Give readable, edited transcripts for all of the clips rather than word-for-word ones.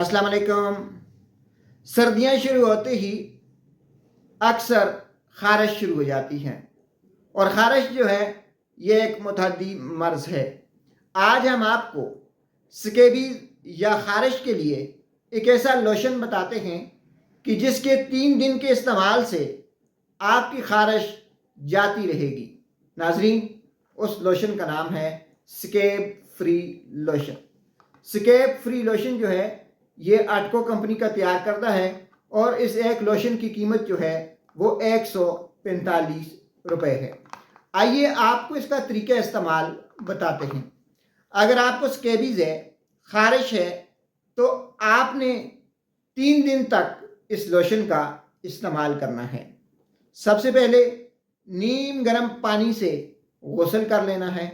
अस्सलाम वालेकुम। सर्दियाँ शुरू होते ही अक्सर ख़ारिश शुरू हो जाती है और ख़ारिश जो है ये एक मुतअद्दी मर्ज़ है। आज हम आपको स्केबीज़ या ख़ारिश के लिए एक ऐसा लोशन बताते हैं कि जिसके 3 दिन के इस्तेमाल से आपकी ख़ारिश जाती रहेगी। नाज़रीन, उस लोशन का नाम है स्केब फ्री लोशन। स्केब फ्री लोशन जो है ये आटको कंपनी का तैयार करता है और इस एक लोशन की कीमत जो है वो 145 रुपये है। आइए आपको इसका तरीका इस्तेमाल बताते हैं। अगर आपको स्केबीज़ है, ख़ारिश है, तो आपने 3 दिन तक इस लोशन का इस्तेमाल करना है। सबसे पहले नीम गर्म पानी से गुस्ल कर लेना है।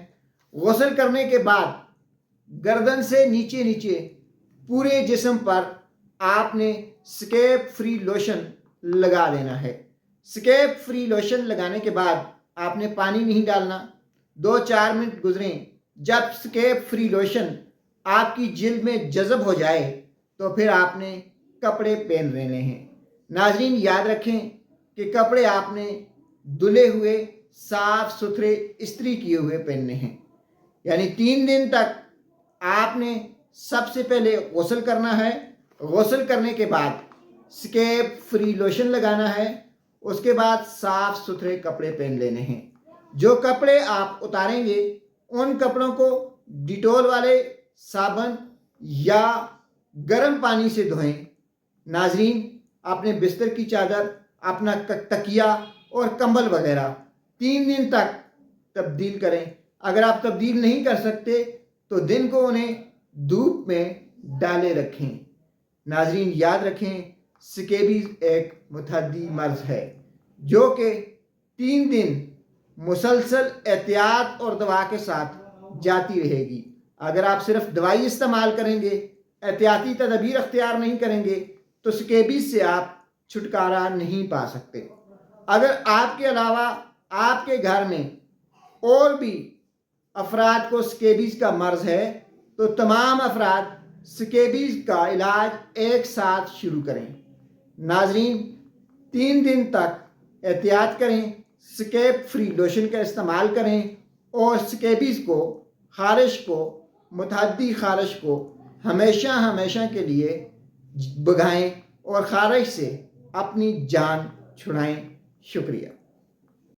गुस्ल करने के बाद गर्दन से नीचे नीचे पूरे जिस्म पर आपने स्केब फ्री लोशन लगा देना है। स्केब फ्री लोशन लगाने के बाद आपने पानी नहीं डालना। 2-4 मिनट गुजरें, जब स्केब फ्री लोशन आपकी जिल्द में जज़ब हो जाए तो फिर आपने कपड़े पहन लेने हैं। नाज़रीन, याद रखें कि कपड़े आपने धुले हुए साफ़ सुथरे इस्त्री किए हुए पहनने हैं। यानी 3 दिन तक आपने सबसे पहले गुस्ल करना है। गुस्ल करने के बाद स्केब फ्री लोशन लगाना है। उसके बाद साफ़ सुथरे कपड़े पहन लेने हैं। जो कपड़े आप उतारेंगे उन कपड़ों को डिटॉल वाले साबुन या गर्म पानी से धोएं। नाज़रीन, अपने बिस्तर की चादर, अपना तकिया और कंबल वगैरह 3 दिन तक तब्दील करें। अगर आप तब्दील नहीं कर सकते तो दिन को उन्हें धूप में डाले रखें। नाज़रीन, याद रखें, स्केबीज़ एक मुतअद्दी मर्ज़ है जो कि 3 दिन मुसलसल एहतियात और दवा के साथ जाती रहेगी। अगर आप सिर्फ दवाई इस्तेमाल करेंगे, एहतियाती तदबीर अख्तियार नहीं करेंगे तो स्केबीज़ से आप छुटकारा नहीं पा सकते। अगर आपके अलावा आपके घर में और भी अफराद को स्केबीज़ का मर्ज़ है तो तमाम अफराद स्केबीज़ का इलाज एक साथ शुरू करें। नाज़रीन, 3 दिन तक एहतियात करें, स्केब फ्री लोशन का इस्तेमाल करें और स्केबीज़ को, ख़ारिश को, मुतअद्दी ख़ारिश को हमेशा हमेशा के लिए भगाएं और ख़ारिश से अपनी जान छुड़ाएं। शुक्रिया।